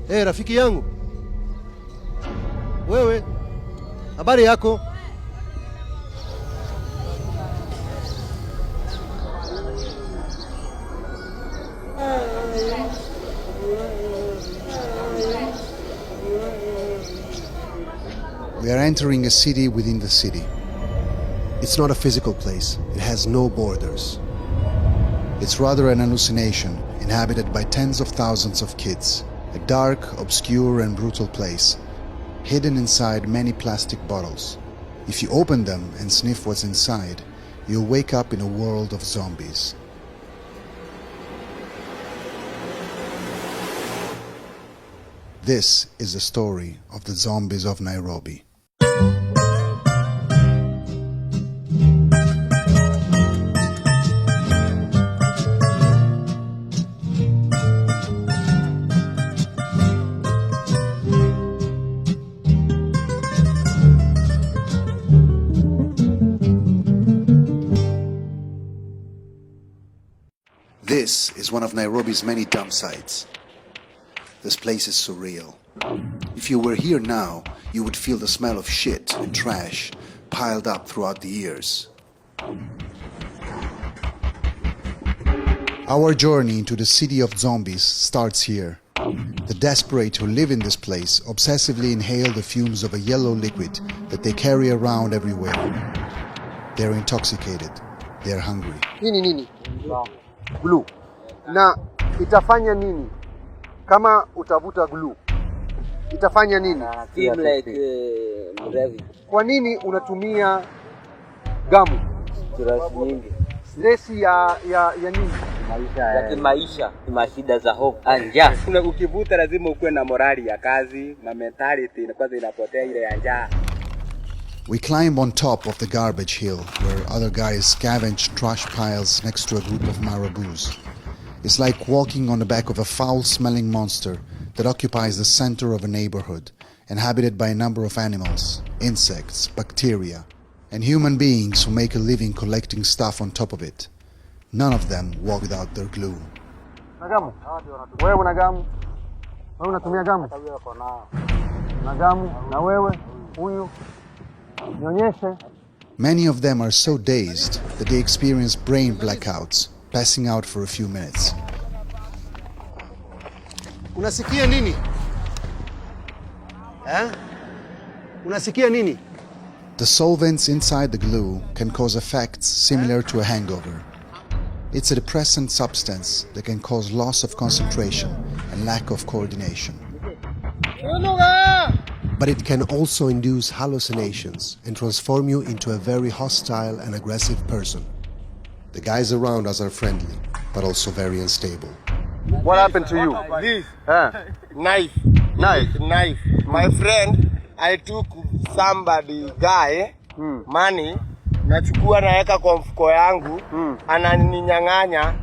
Rafiki yangu. Wewe, habari yako? We are entering a city within the city. It's not a physical place. It has no borders. It's rather an hallucination inhabited by tens of thousands of kids. A dark, obscure and brutal place, hidden inside many plastic bottles. If you open them and sniff what's inside, you'll wake up in a world of zombies. This is the story of the zombies of Nairobi. This is one of Nairobi's many dump sites. This place is surreal. If you were here now, you would feel the smell of shit and trash piled up throughout the years. Our journey into the city of zombies starts here. The desperate who live in this place obsessively inhale the fumes of a yellow liquid that they carry around everywhere. They're intoxicated. They're hungry. Nini? Glue. Na itafanya nini? Kama utavuta glue, itafanya nini? Seem like mrevi. Kwa nini unatumia gamu? Stress nyingi. Stress ya nini? Maisha, mashida za hofu. Njaa. Ukivuta lazima ukuwe na morali ya kazi na mentality na kwanza inapotea ile ya njaa. We climb on top of the garbage hill where other guys scavenge trash piles next to a group of marabous. It's like walking on the back of a foul-smelling monster that occupies the center of a neighborhood, inhabited by a number of animals, insects, bacteria, and human beings who make a living collecting stuff on top of it. None of them walk without their glue. Nagamu. Wewe una gamu? Wewe unatumia gamu? Na gamu na wewe huyu. Nionyeshe. Many of them are so dazed that they experience brain blackouts, passing out for a few minutes. Unasikia nini? Unasikia nini? The solvents inside the glue can cause effects similar to a hangover. It's a depressant substance that can cause loss of concentration and lack of coordination. But it can also induce hallucinations and transform you into a very hostile and aggressive person. The guys around us are friendly, but also very unstable. What happened to you? This knife. My friend, I took somebody guy money, nachukua naweka kwa mfuko yangu, ananinyang'anya,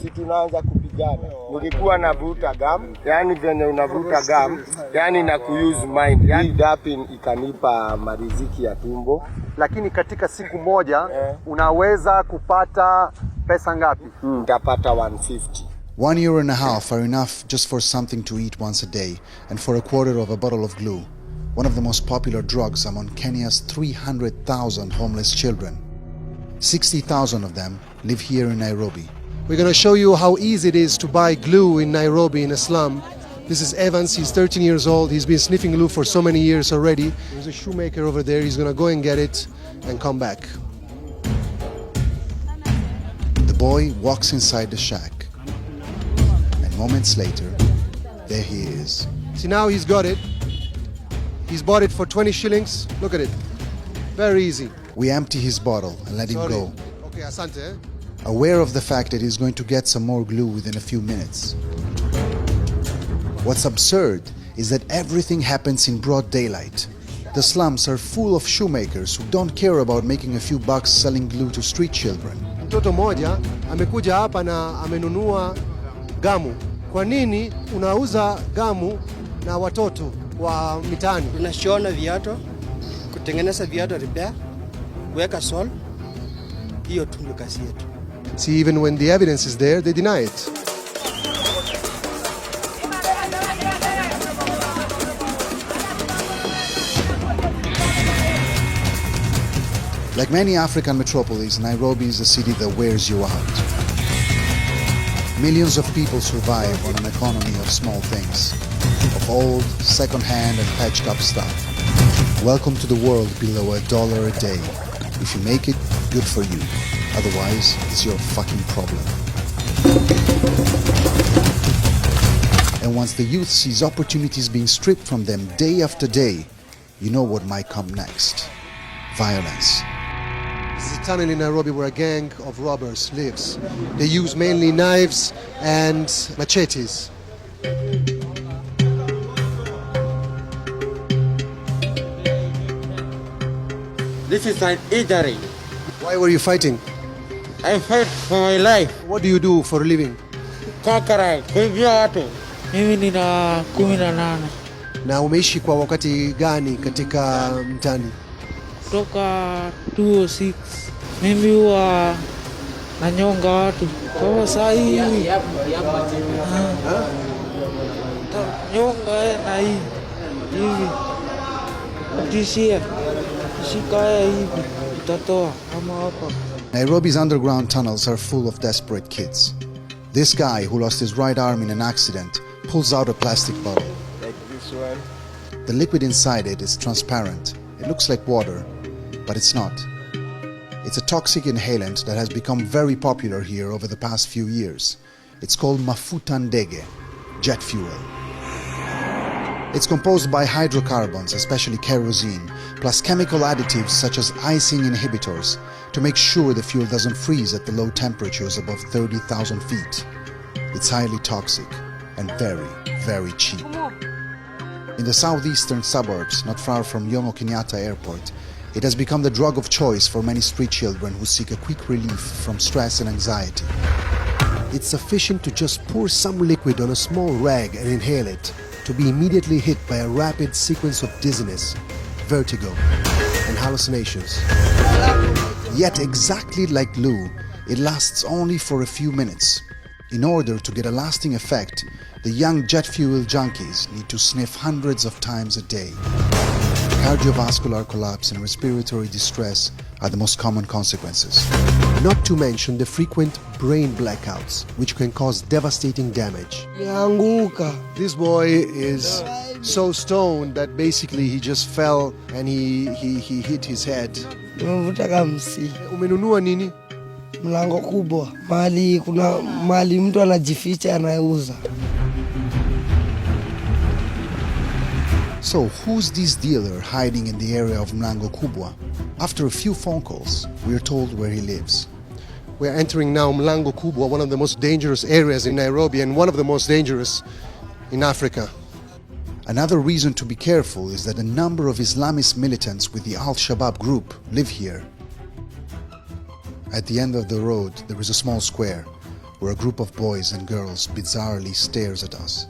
si tunaanza kupigana. Nilikuwa navuta gum, yani venye unavuta gum, yani na kuuse mind. Yani dapin ikanipa mariziki ya tumbo. Lakini katika siku moja unaweza kupata pesa ngapi? Nitapata 150. €1.50 are enough just for something to eat once a day and for a quarter of a bottle of glue, one of the most popular drugs among Kenya's 300,000 homeless children. 60,000 of them live here in Nairobi. We're going to show you how easy it is to buy glue in Nairobi in a slum. This is Evans, he's 13 years old. He's been sniffing glue for so many years already. There's a shoemaker over there. He's going to go and get it and come back. The boy walks inside the shack. And moments later, there he is. See, now he's got it. He's bought it for 20 shillings. Look at it. Very easy. We empty his bottle and let him go. Okay, asante. Aware of the fact that he's going to get some more glue within a few minutes. What's absurd is that everything happens in broad daylight. The slums are full of shoemakers who don't care about making a few bucks selling glue to street children. Mtoto mmoja amekuja hapa na amenunua gamu. Kwa nini unauza gamu na watoto wa mitaani? Tunashona viatu, kutengeneza viatu repair, kuweka sol. Hiyo tu ndio kazi yetu. See, even when the evidence is there, they deny it. Like many African metropolises, Nairobi is a city that wears you out. Millions of people survive on an economy of small things, of old, second-hand and patched-up stuff. Welcome to the world below $1 a day. If you make it, good for you. Otherwise, it's your fucking problem. And once the youth sees opportunities being stripped from them day after day, you know what might come next. Violence. This is a tunnel in Nairobi where a gang of robbers lives. They use mainly knives and machetes. This is an injury. Why were you fighting? I fight for my life. What do you do for a living? Kokara, kuibia watu. Mimi nina 18. Na umeishi kwa wakati gani katika mtani? Toka 206. Mimi huwa nanyonga watu. Kwa saa hii. Nyonga na hii. Hivi. Utishia. Shikaya hivi. Utatoa ama hapa. Nairobi's underground tunnels are full of desperate kids. This guy, who lost his right arm in an accident, pulls out a plastic bottle. Like this one. The liquid inside it is transparent. It looks like water, but it's not. It's a toxic inhalant that has become very popular here over the past few years. It's called mafuta ndege, jet fuel. It's composed by hydrocarbons, especially kerosene, plus chemical additives such as icing inhibitors to make sure the fuel doesn't freeze at the low temperatures above 30,000 feet. It's highly toxic and very, very cheap. In the southeastern suburbs, not far from Jomo Kenyatta Airport, it has become the drug of choice for many street children who seek a quick relief from stress and anxiety. It's sufficient to just pour some liquid on a small rag and inhale it, to be immediately hit by a rapid sequence of dizziness, vertigo, and hallucinations. Yet exactly like glue, it lasts only for a few minutes. In order to get a lasting effect, the young jet fuel junkies need to sniff hundreds of times a day. Cardiovascular collapse and respiratory distress are the most common consequences. Not to mention the frequent brain blackouts, which can cause devastating damage. This boy is so stoned that basically he just fell and he hit his head. Umenunua nini? Mlango kubwa. Mali mtu anajificha anauza. So who's this dealer hiding in the area of Mlango Kubwa? After a few phone calls, we are told where he lives. We're entering now Mlango Kubwa, one of the most dangerous areas in Nairobi and one of the most dangerous in Africa. Another reason to be careful is that a number of Islamist militants with the Al-Shabaab group live here. At the end of the road, there is a small square where a group of boys and girls bizarrely stares at us.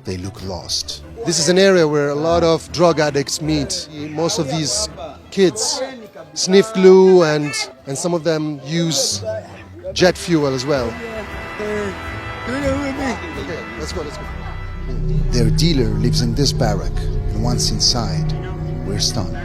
They look lost. This is an area where a lot of drug addicts meet. Most of these kids sniff glue and some of them use jet fuel as well. Okay, let's go. Their dealer lives in this barrack, and once inside, we're stunned.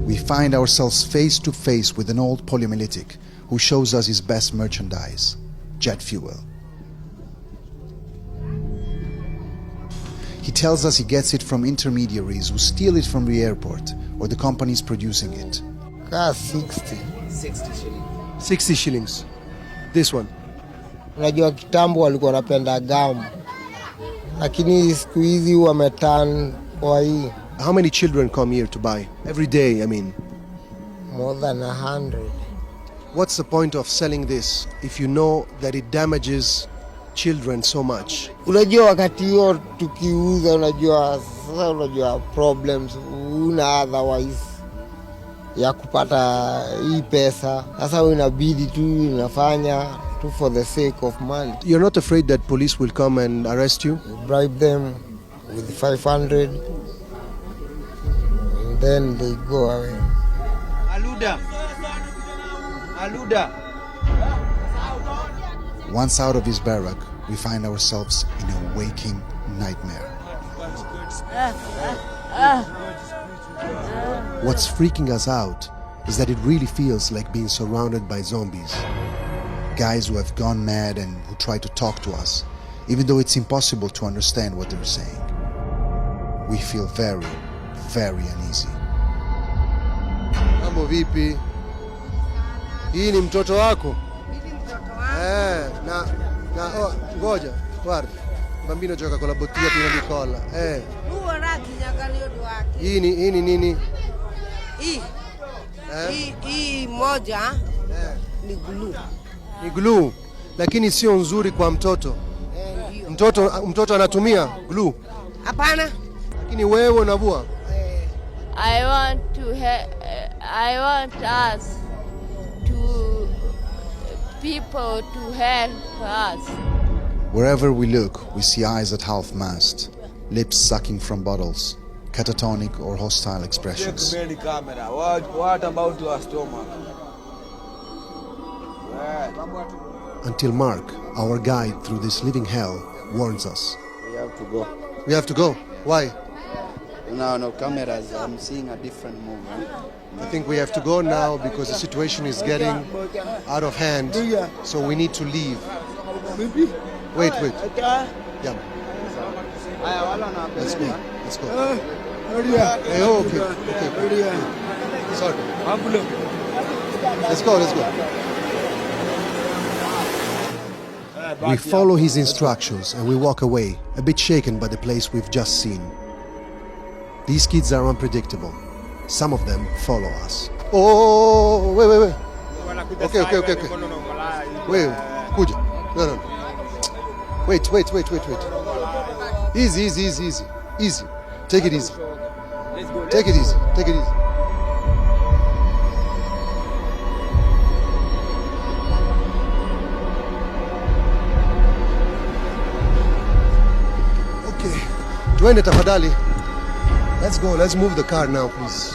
We find ourselves face to face with an old polymylitic who shows us his best merchandise, jet fuel. He tells us he gets it from intermediaries who steal it from the airport or the companies producing it. 60 shillings. This one. Unajua kitambo walikuwa wanapenda gamu. Lakini siku hizi wameturn kwa hii. How many children come here to buy? Every day, I mean. More than 100. What's the point of selling this if you know that it damages children so much? Unajua wakati huo tukiuza, unajua problems una otherwise ya kupata hii pesa. Sasa inabidi tu unafanya tu for the sake of money. You're not afraid that police will come and arrest you? You bribe them with 500 and then they go away. Aluda. Once out of his barrack, we find ourselves in a waking nightmare. What's freaking us out is that it really feels like being surrounded by zombies. Guys who have gone mad and who try to talk to us, even though it's impossible to understand what they're saying. We feel very, very uneasy. Mambo vipi? Hii ni mtoto wako? Ngoja, guarda. Bambino gioca con la bottiglia piena di colla. Hii ni nini? Hii moja ni glue. Ni glue, lakini sio nzuri kwa mtoto. Mtoto anatumia glue? Hapana. Lakini wewe unavua? I want us people to help us. Wherever we look, we see eyes at half-mast, lips sucking from bottles, catatonic or hostile expressions. What about your stomach? Until Mark, our guide through this living hell, warns us. We have to go. We have to go. Why? No cameras. I'm seeing a different movement. I think we have to go now because the situation is getting out of hand. So we need to leave. Wait. Yeah. Let's go. Hey, okay. Sorry. Let's go. We follow his instructions and we walk away, a bit shaken by the place we've just seen. These kids are unpredictable. Some of them follow us. Oh, wait. Okay. Wait, kuja. No. Wait. Easy. Take it easy. Take it easy. Okay. Twende tafadhali. Let's go. Let's move the car now, please.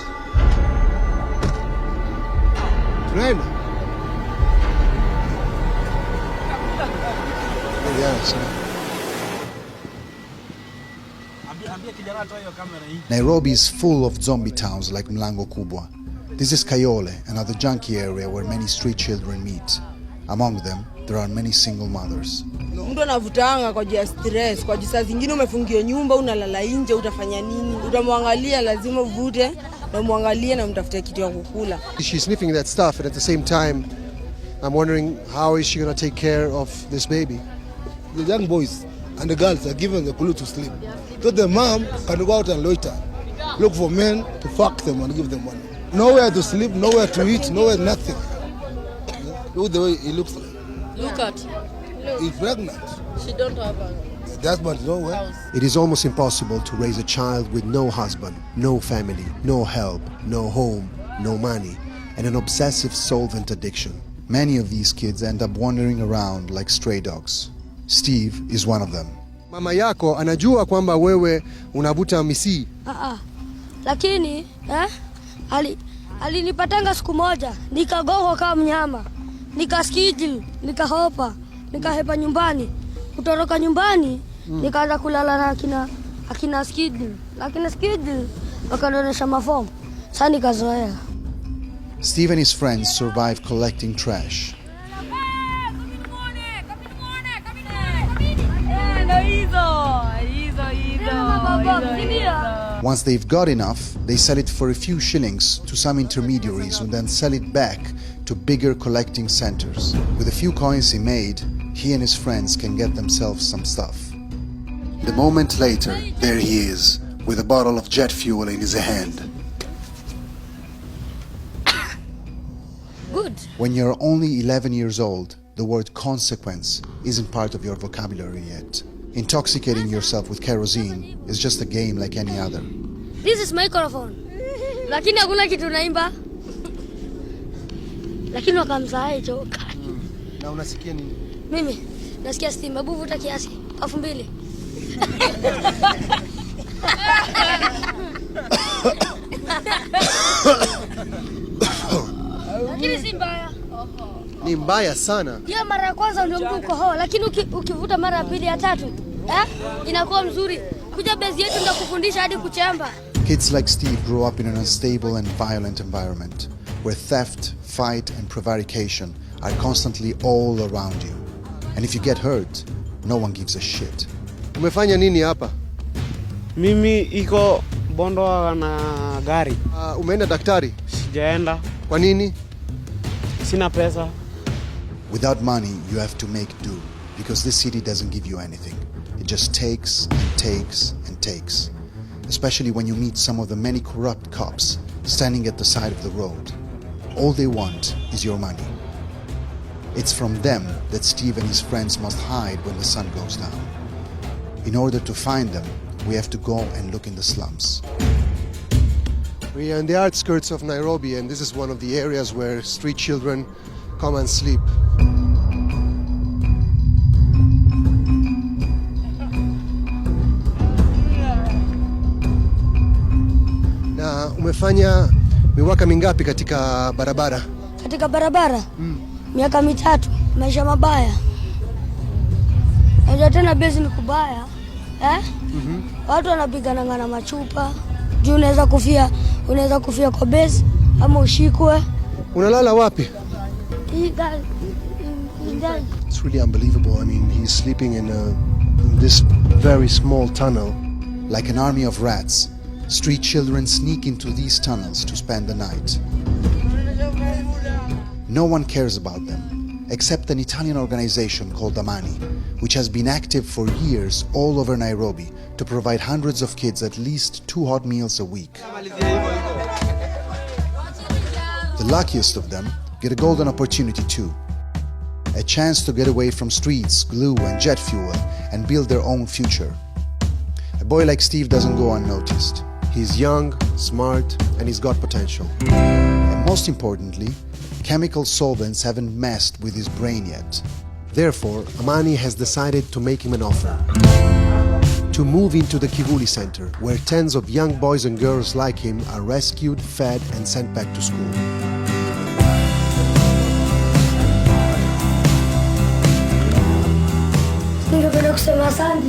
Twende. Yes. Nairobi is full of zombie towns like Mlango Kubwa. This is Kayole, another junkie area where many street children meet. Among them, there are many single mothers. Mtu anavutanga kwa jia stress, kwa jisa zingine umefungia nyumba, unalala nje, utafanya nini? Utamwangalia lazima uvute, na muangalie na mtafute kitu ya kukula. She's sniffing that stuff, and at the same time, I'm wondering how is she going to take care of this baby? The young boys and the girls are given the clue to sleep. So the mom can go out and loiter, look for men to fuck them and give them money. Nowhere to sleep, nowhere to eat, nowhere nothing. Look the way he looks like. Look at. He's pregnant. She don't have a The husband nowhere. It is almost impossible to raise a child with no husband, no family, no help, no home, no money, and an obsessive solvent addiction. Many of these kids end up wandering around like stray dogs. Steve is one of them. Mama yako anajua kwamba wewe unavuta misii? Lakini alinipatanga siku moja, nikagongo kama mnyama, nikaskiji, nikahepa nyumbani. Kutoroka nyumbani, nikaanza kulala na akina skidi. Lakini skidi wakanionyesha mafomu. Sasa nikazoea. Steve and his friends survive collecting trash. Once they've got enough, they sell it for a few shillings to some intermediaries who then sell it back to bigger collecting centers. With a few coins he made, he and his friends can get themselves some stuff. The moment later, there he is, with a bottle of jet fuel in his hand. Good. When you're only 11 years old, the word consequence isn't part of your vocabulary yet. Intoxicating yourself with kerosene is just a game like any other. This is microphone. Lakini hakuna kitu naimba. Lakini wakamsahau choka. Na unasikia nini? Mimi nasikia steam. Hebu vuta kiasi. 2,000. Lakini si mbaya. ni mbaya sana. Hiyo mara ya kwanza ndio mtu uko hoa, lakini ukivuta mara ya pili ya tatu, inakuwa mzuri. Kuja base yetu ndio kufundisha hadi kuchamba. Kids like Steve grow up in an unstable and violent environment where theft, fight and prevarication are constantly all around you. And if you get hurt, no one gives a shit. Umefanya nini hapa? Mimi iko Bondo na gari. Umeenda daktari? Sijaenda. Kwa nini? Sina pesa. Without money, you have to make do because this city doesn't give you anything. It just takes and takes and takes. Especially when you meet some of the many corrupt cops standing at the side of the road. All they want is your money. It's from them that Steve and his friends must hide when the sun goes down. In order to find them, we have to go and look in the slums. We are in the outskirts of Nairobi, and this is one of the areas where street children come and sleep. Na umefanya miaka mingapi katika barabara? Katika barabara? Miaka 3. Maisha mabaya. Ndio tena bezi ni kubaya. Watu wanapigana na machupa. Juu unaweza kufia kwa base ama ushikwe. Unalala wapi? It's really unbelievable. I mean, he's sleeping in this very small tunnel. Like an army of rats, street children sneak into these tunnels to spend the night. No one cares about them, except an Italian organization called Amani, which has been active for years all over Nairobi to provide hundreds of kids at least 2 hot meals a week. The luckiest of them get a golden opportunity too. A chance to get away from streets, glue and jet fuel and build their own future. A boy like Steve doesn't go unnoticed. He's young, smart, and he's got potential. And most importantly, chemical solvents haven't messed with his brain yet. Therefore, Amani has decided to make him an offer. To move into the Kivuli Center, where tens of young boys and girls like him are rescued, fed, and sent back to school. Ningependa kusema asante.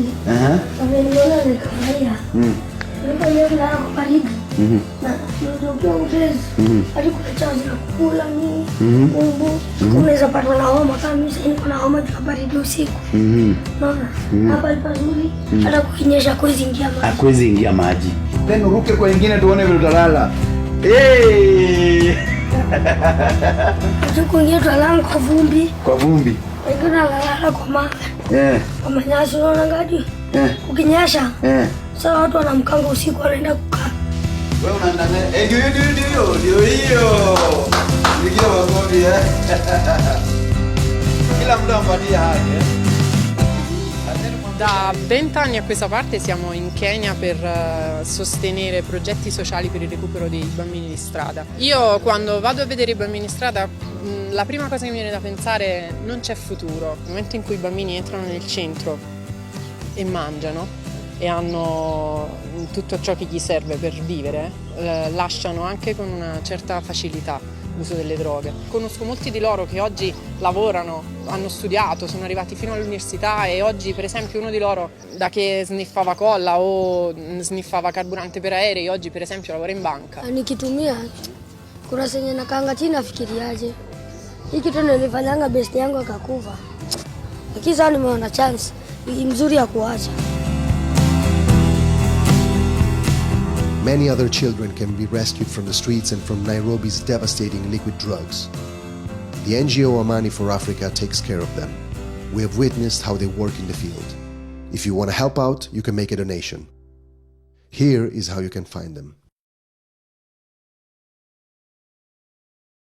Ameniona nikafurahia. Nilikuwa nilala kwa baridi. Na ndio utezi. Hadi kuletea zile kula nini. Umbu. Unaweza patwa na homa kama mimi sasa niko na homa ya baridi usiku. Unaona? Hapa ni pazuri. Hata kukinyesha kwezi ingia maji. Hakuwezi ingia maji. Tena uruke kwa wengine tuone vile utalala. Siku nyingine tutalala kwa vumbi. Kwa vumbi. Wengine wanalala kwa mawe. Kwa manyasi unaona ngaji. Ukinyesha. Sasa watu wanamkanga usiku wanaenda kukaa. Wewe unaenda ndio hiyo. Ndio makofi Kila mtu ampatie haki Da 20 anni a questa parte siamo in Kenya per sostenere progetti sociali per il recupero dei bambini di strada. Io quando vado a vedere i bambini di strada la prima cosa che mi viene da pensare non c'è futuro. Nel momento in cui i bambini entrano nel centro e mangiano e hanno tutto ciò che gli serve per vivere, lasciano anche con una certa facilità l'uso delle droghe. Conosco molti di loro che oggi lavorano, hanno studiato, sono arrivati fino all'università e oggi per esempio uno di loro da che sniffava colla o sniffava carburante per aerei, oggi per esempio lavora in banca. Nikitumia kuna senye nakanga chini nafikiriaje. Hii kitu nilifanyanga best yangu akakufa. Lakini sasa nimeona chance nzuri ya kuacha. Many other children can be rescued from the streets and from Nairobi's devastating liquid drugs. The NGO Amani for Africa takes care of them. We have witnessed how they work in the field. If you want to help out, you can make a donation. Here is how you can find them.